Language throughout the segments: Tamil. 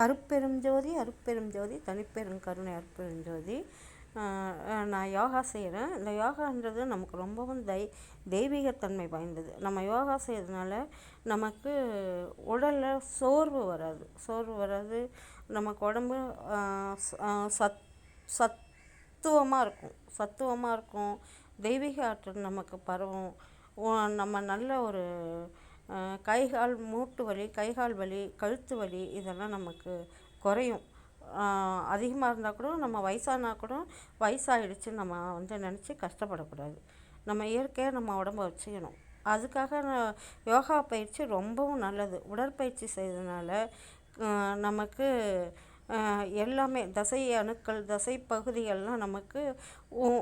அருட்பெரும் ஜோதி அருட்பெரும் ஜோதி தனிப்பெரும் கருணை அருட்பெரும் ஜோதி. நான் யோகா செய்கிறேன். இந்த யோகான்றது நமக்கு ரொம்பவும் தெய்வீகத்தன்மை வாய்ந்தது. நம்ம யோகா செய்கிறதுனால நமக்கு உடலில் சோர்வு வராது. நமக்கு உடம்பு சத்துவமாக இருக்கும். தெய்வீக ஆற்றல் நமக்கு பரவும். நம்ம நல்ல ஒரு கைகால் மூட்டு வலி, கைகால் வலி, கழுத்து வலி இதெல்லாம் நமக்கு குறையும். அதிகமாக இருந்தால் கூட நம்ம வயசானா கூட வயசாகிடுச்சு நம்ம நினச்சி கஷ்டப்படக்கூடாது. நம்ம இயற்கையாக நம்ம உடம்ப வச்சுக்கணும். அதுக்காக யோகா பயிற்சி ரொம்பவும் நல்லது. உடற்பயிற்சி செய்கிறதுனால நமக்கு எல்லாமே தசை அணுக்கள், தசை பகுதிகள்லாம் நமக்கு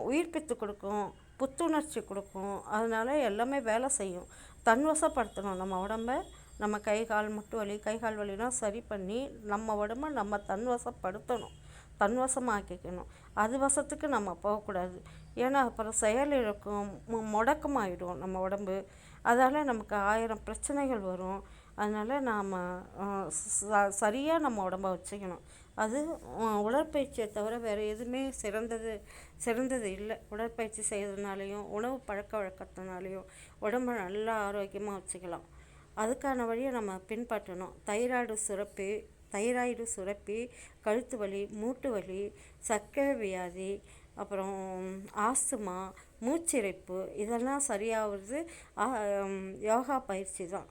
உயிர்ப்பித்து கொடுக்கும், புத்துணர்ச்சி கொடுக்கும். அதனால் எல்லாமே வேலை செய்யும். தன்வசப்படுத்தணும் நம்ம உடம்ப. நம்ம கை கால் முட்டு வலி, கை கால் வலிலாம் சரி பண்ணி நம்ம உடம்ப நம்ம தன்வசப்படுத்தணும், தன்வசமாக்கிக்கணும். அது வசத்துக்கு நம்ம போகக்கூடாது. ஏன்னா அப்புறம் செயலிழக்கும், முடக்கமாகிடும் நம்ம உடம்பு. அதால் நமக்கு 1000 பிரச்சனைகள் வரும். அதனால் நாம் சரியாக நம்ம உடம்ப வச்சுக்கணும். அது உடற்பயிற்சியை தவிர வேறு எதுவுமே சிறந்தது இல்லை. உடற்பயிற்சி செய்கிறதுனாலையும் உணவு பழக்க வழக்கத்தினாலையும் உடம்பை நல்லா ஆரோக்கியமாக வச்சுக்கலாம். அதுக்கான வழியை நம்ம பின்பற்றணும். தைராய்டு சுரப்பி, கழுத்து வலி, மூட்டு வலி, சர்க்கரை வியாதி, அப்புறம் ஆஸ்துமா, மூச்சிறைப்பு இதெல்லாம் சரியாகிறது யோகா பயிற்சி தான்.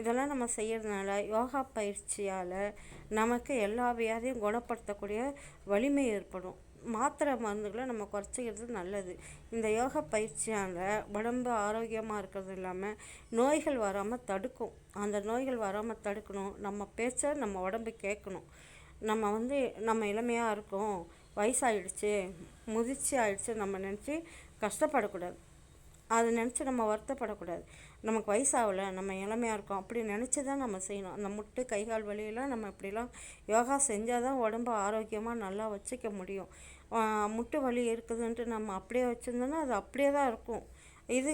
இதெல்லாம் நம்ம செய்கிறதுனால யோகா பயிற்சியால் நமக்கு எல்லா வியாதியும் குணப்படுத்தக்கூடிய வலிமை ஏற்படும். மாத்திரை மருந்துகளை நம்ம குறைச்சிக்கிறது நல்லது. இந்த யோகா பயிற்சியால் உடம்பு ஆரோக்கியமாக இருக்கிறது இல்லாமல் நோய்கள் வராமல் தடுக்கும். அந்த நோய்கள் வராமல் தடுக்கணும். நம்ம பேச்சை நம்ம உடம்பு கேட்கணும். நம்ம இளமையாக இருக்கோம், வயசாகிடுச்சு, முதிர்ச்சி ஆகிடுச்சு நம்ம நினச்சி கஷ்டப்படக்கூடாது. அதை நினச்சி நம்ம வருத்தப்படக்கூடாது. நமக்கு வயசாகலை, நம்ம இளமையாக இருக்கோம் அப்படி நினச்சி தான் நம்ம செய்யணும். அந்த முட்டு கைகால் வலியெல்லாம் நம்ம இப்படிலாம் யோகா செஞ்சால் தான் உடம்பு ஆரோக்கியமாக நல்லா வச்சுக்க முடியும். முட்டு வலி இருக்குதுன்ட்டு நம்ம அப்படியே வச்சுருந்தோன்னா அது அப்படியே தான் இருக்கும். இது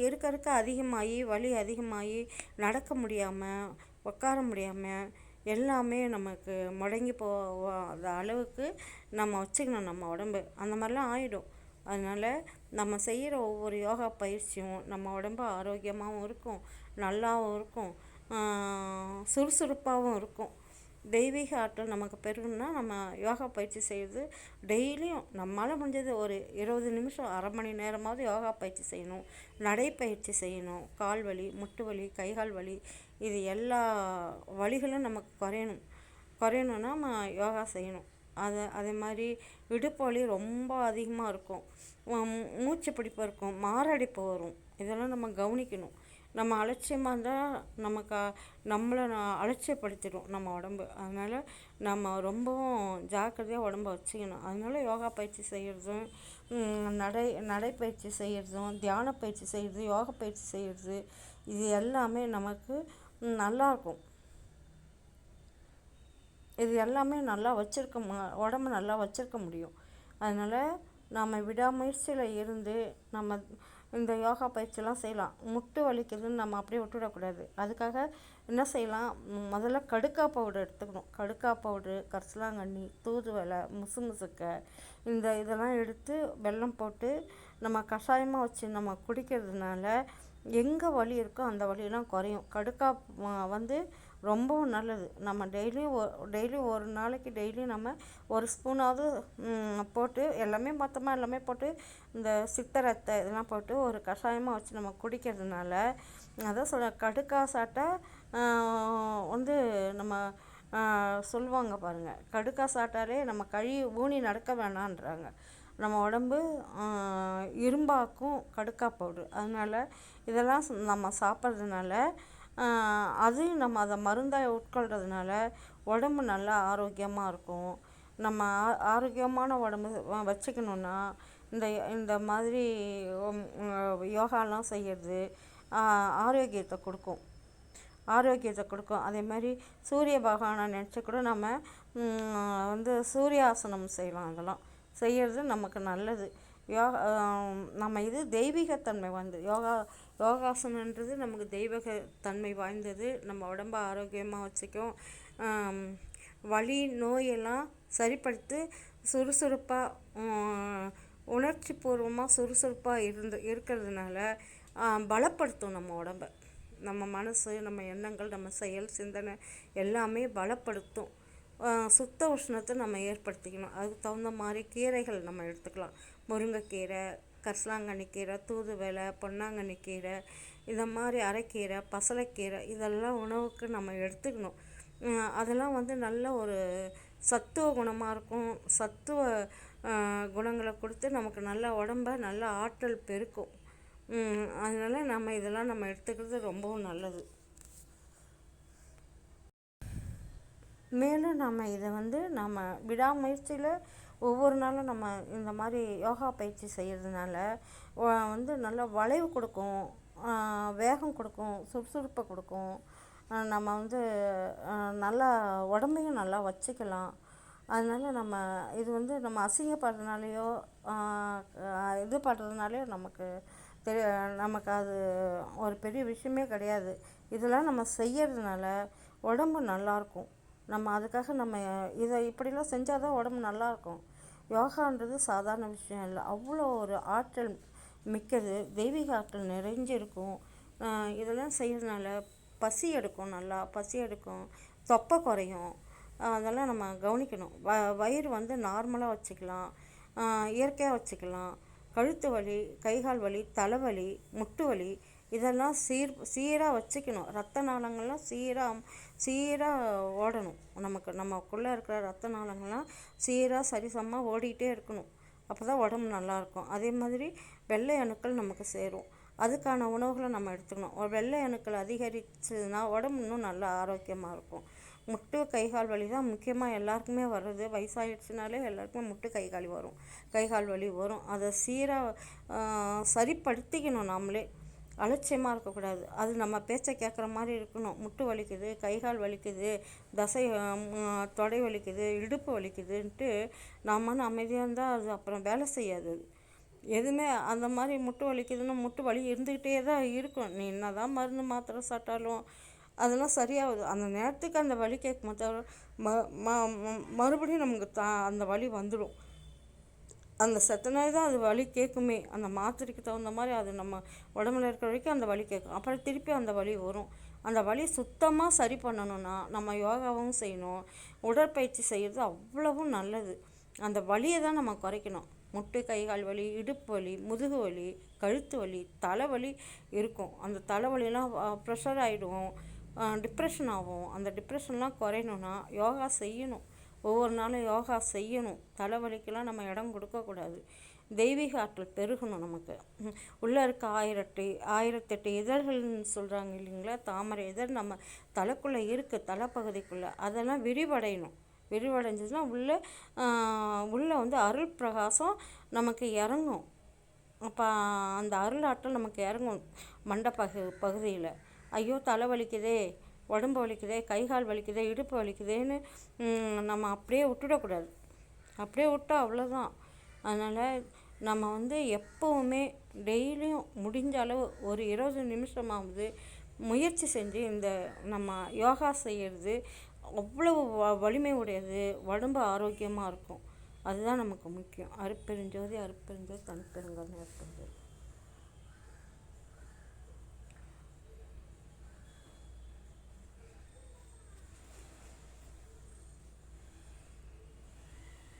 இருக்க அதிகமாகி வலி அதிகமாகி நடக்க முடியாமல், உட்கார முடியாமல் எல்லாமே நமக்கு முடங்கி போகாத அளவுக்கு நம்ம வச்சுக்கணும் நம்ம உடம்பு. அந்த மாதிரிலாம் ஆகிடும். அதனால் நம்ம செய்கிற ஒவ்வொரு யோகா பயிற்சியும் நம்ம உடம்பு ஆரோக்கியமாகவும் இருக்கும், நல்லாவும் இருக்கும், சுறுசுறுப்பாகவும் இருக்கும். தெய்வீக ஆற்றல் நமக்கு பெருகுன்னா நம்ம யோகா பயிற்சி செய்கிறது டெய்லியும் நம்மளால் முடிஞ்சது ஒரு 20 நிமிஷம், அரை மணி நேரமாவது யோகா பயிற்சி செய்யணும். நடைப்பயிற்சி செய்யணும். கால் வலி, முட்டு வலி, கைகால் வலி இது எல்லா வலிகளும் நமக்கு குறையணுன்னா நம்ம யோகா செய்யணும். அதே மாதிரி இடுப்பு வலி ரொம்ப அதிகமாக இருக்கும், மூச்சு பிடிப்பு இருக்கும், மாரடைப்பு வரும். இதெல்லாம் நம்ம கவனிக்கணும். நம்ம அலட்சியமாக இருந்தால் நம்மளை அலட்சியப்படுத்திடும் நம்ம உடம்பு. அதனால் நம்ம ரொம்பவும் ஜாக்கிரதையாக உடம்ப வச்சுக்கணும். அதனால் யோகா பயிற்சி செய்கிறதும், நடைப்பயிற்சி செய்கிறதும், தியான பயிற்சி செய்கிறது, யோகா பயிற்சி செய்கிறது இது எல்லாமே நமக்கு நல்லாயிருக்கும். இது எல்லாமே நல்லா உடம்பு நல்லா வச்சுருக்க முடியும். அதனால் நாம் விடாமுயற்சியில் இருந்து நம்ம இந்த யோகா பயிற்சியெல்லாம் செய்யலாம். முட்டு வலிக்குதுன்னு நம்ம அப்படியே விட்டுவிடக்கூடாது. அதுக்காக என்ன செய்யலாம், முதல்ல கடுக்கா பவுடர் எடுத்துக்கணும். கடுக்கா பவுட்ரு, கரிசலாங்கண்ணி, தூதுவளை, முசுமுசுக்கை இதெல்லாம் எடுத்து வெல்லம் போட்டு நம்ம கஷாயமாக வச்சு நம்ம குடிக்கிறதுனால எங்கே வலி இருக்கோ அந்த வலியெல்லாம் குறையும். கடுக்கா ரொம்பவும் நல்லது. நம்ம டெய்லியும் ஒரு நாளைக்கு டெய்லியும் நம்ம ஒரு ஸ்பூனாவது போட்டு எல்லாமே போட்டு இந்த சித்தரத்தை இதெல்லாம் போட்டு ஒரு கஷாயமாக வச்சு நம்ம குடிக்கிறதுனால அதான் சொல்கிறேன். கடுக்கா சாப்பிட்டா நம்ம சொல்லுவாங்க பாருங்கள், கடுக்கா சாப்பிட்டாலே நம்ம ஊனி நடக்க வேணான்றாங்க. நம்ம உடம்பு இரும்பாக்கும் கடுக்கா பவுட்ரு. அதனால் இதெல்லாம் நம்ம சாப்பிட்றதுனால அதையும் நம்ம அதை மருந்தாக உட்கொள்கிறதுனால உடம்பு நல்லா ஆரோக்கியமாக இருக்கும். நம்ம ஆரோக்கியமான உடம்பு வச்சுக்கணுன்னா இந்த மாதிரி யோகாலாம் செய்கிறது ஆரோக்கியத்தை கொடுக்கும். அதே மாதிரி சூரிய பகவானை நினச்சி கூட நம்ம சூரியாசனம் செய்யலாம். அதெல்லாம் செய்கிறது நமக்கு நல்லது. நம்ம இது தெய்வீகத்தன்மை யோகாசனன்றது நமக்கு தெய்வீகத்தன்மை வாய்ந்தது. நம்ம உடம்பை ஆரோக்கியமாக வச்சுக்கும். வலி நோயெல்லாம் சரிப்படுத்தி சுறுசுறுப்பாக உணர்ச்சி பூர்வமாக சுறுசுறுப்பாக இருக்கிறதுனால பலப்படுத்தும் நம்ம உடம்பை. நம்ம மனசு, நம்ம எண்ணங்கள், நம்ம செயல், சிந்தனை எல்லாமே பலப்படுத்தும். சுத்த உஷ்ணத்தை நம்ம ஏற்படுத்திக்கணும். அதுக்கு தகுந்த மாதிரி கீரைகள் நம்ம எடுத்துக்கலாம். முருங்கைக்கீரை, கரிசலாங்கண்ணி கீரை, தூதுவளை, பொன்னாங்கண்ணி கீரை, இந்த மாதிரி அரைக்கீரை, பசலைக்கீரை இதெல்லாம் உணவுக்கு நம்ம எடுத்துக்கணும். அதெல்லாம் நல்ல ஒரு சத்துவ குணமாக இருக்கும். சத்துவ குணங்களை கொடுத்து நமக்கு நல்ல உடம்ப நல்ல ஆற்றல் பெருக்கும். அதனால் இதெல்லாம் நம்ம எடுத்துக்கிறது ரொம்பவும் நல்லது. மேலும் நம்ம இதை நம்ம விடாமுயற்சியில் ஒவ்வொரு நாளும் நம்ம இந்த மாதிரி யோகா பயிற்சி செய்கிறதுனால நல்ல வளைவு கொடுக்கும், வேகம் கொடுக்கும், சுறுசுறுப்பை கொடுக்கும். நம்ம நல்லா உடம்பையும் நல்லா வச்சுக்கலாம். அதனால் நம்ம இது நம்ம அசிங்கப்படுறதுனாலையோ இது பண்ணுறதுனாலையோ நமக்கு அது ஒரு பெரிய விஷயமே கிடையாது. இதெல்லாம் நம்ம செய்யறதுனால உடம்பு நல்லாயிருக்கும். நம்ம அதுக்காக நம்ம இதை இப்படிலாம் செஞ்சால் தான் உடம்பு நல்லாயிருக்கும். யோகான்றது சாதாரண விஷயம் இல்லை. அவ்வளோ ஒரு ஆற்றல் மிக்கது, தெய்வீக ஆற்றல் நிறைஞ்சிருக்கும். இதெல்லாம் செய்யறதுனால பசி எடுக்கும், நல்லா பசி எடுக்கும், தொப்பை குறையும். அதெல்லாம் நம்ம கவனிக்கணும். வயிறு நார்மலாக வச்சுக்கலாம், இயற்கையாக வச்சுக்கலாம். கழுத்து வலி, கைகால் வலி, தலைவலி, முட்டு வலி இதெல்லாம் சீராக வச்சுக்கணும். ரத்த நாளங்கள்லாம் சீராக ஓடணும். நமக்குள்ளே இருக்கிற ரத்த நாளங்கள்லாம் சீராக சரிசமமாக ஓடிக்கிட்டே இருக்கணும். அப்போ தான் உடம்பு நல்லாயிருக்கும். அதே மாதிரி வெள்ளை அணுக்கள் நமக்கு சேரும். அதுக்கான உணவுகளை நம்ம எடுத்துக்கணும். வெள்ளை அணுக்கள் அதிகரிச்சதுன்னா உடம்பு இன்னும் நல்லா ஆரோக்கியமாக இருக்கும். முட்டு கைகால் வலி தான் முக்கியமாக எல்லாருக்குமே வர்றது. வயசாகிடுச்சுனாலே எல்லாருக்குமே முட்டு கைகால் வலி வரும். அதை சீராக சரிப்படுத்திக்கணும். நாமளே அலட்சியமாக இருக்கக்கூடாது. அது நம்ம பேச்சை கேட்குற மாதிரி இருக்கணும். முட்டு வலிக்குது, கைகால் வலிக்குது, தொடை வலிக்குது, இடுப்பு வலிக்குதுன்ட்டு நாம அமைதியாக இருந்தால் அது அப்புறம் வேலை செய்யாது. எதுவுமே அந்த மாதிரி முட்டு வலிக்குதுன்னு முட்டு வலி இருந்துக்கிட்டே தான் இருக்கும். நீ என்ன தான் மருந்து மாத்திரை சாப்பிட்டாலும் அதெல்லாம் சரியாகுது. அந்த நேரத்துக்கு அந்த வலி கேட்கும் தவிர மறுபடியும் நமக்கு அந்த வலி வந்துடும். அந்த செத்த நாய் தான் அது வலி கேட்குமே. அந்த மாத்திரைக்கு தகுந்த மாதிரி அது நம்ம உடம்புல இருக்கிற வரைக்கும் அந்த வலி கேட்கும். அப்புறம் திருப்பி அந்த வலி வரும். அந்த வலி சுத்தமாக சரி பண்ணணும்னா நம்ம யோகாவும் செய்யணும், உடற்பயிற்சி செய்கிறது அவ்வளவும் நல்லது. அந்த வலியை தான் நம்ம குறைக்கணும். முட்டு கைகால் வலி, இடுப்பு வலி, முதுகு வலி, கழுத்து வலி, தலைவலி இருக்கும். அந்த தலைவலிலாம் ப்ரெஷர் ஆகிடும், டிப்ரெஷன் ஆகும். அந்த டிப்ரெஷன்லாம் குறையணுன்னா யோகா செய்யணும். ஒவ்வொரு நாளும் யோகா செய்யணும். தலைவலிக்கெல்லாம் நம்ம இடம் கொடுக்கக்கூடாது. தெய்வீக ஆற்றல் பெருகணும். நமக்கு உள்ளே இருக்க 1008 இதழ்கள்னு சொல்கிறாங்க இல்லைங்களா, தாமரை இதழ் நம்ம தலைக்குள்ளே இருக்குது, தலைப்பகுதிக்குள்ளே. அதெல்லாம் விரிவடையணும். விரிவடைஞ்சதுன்னா உள்ளே அருள் பிரகாசம் நமக்கு இறங்கும். அப்போ அந்த அருள் ஆற்றல் நமக்கு இறங்கும் பகுதியில். ஐயோ தலை வலிக்குதே, உடம்பு வலிக்குதே, கைகால் வலிக்குதே, இடுப்பு வலிக்குதேன்னு நம்ம அப்படியே விட்டுடக்கூடாது. அப்படியே விட்டால் அவ்வளோதான். அதனால் நம்ம எப்போவுமே டெய்லியும் முடிஞ்ச அளவு ஒரு 20 நிமிஷமாவது முயற்சி செஞ்சு இந்த நம்ம யோகா செய்கிறது அவ்வளவு வலிமை உடையது, உடம்பு ஆரோக்கியமாக இருக்கும். அதுதான் நமக்கு முக்கியம். அருட்பெருஞ்சோதி தனிப்பெருங்கருணை.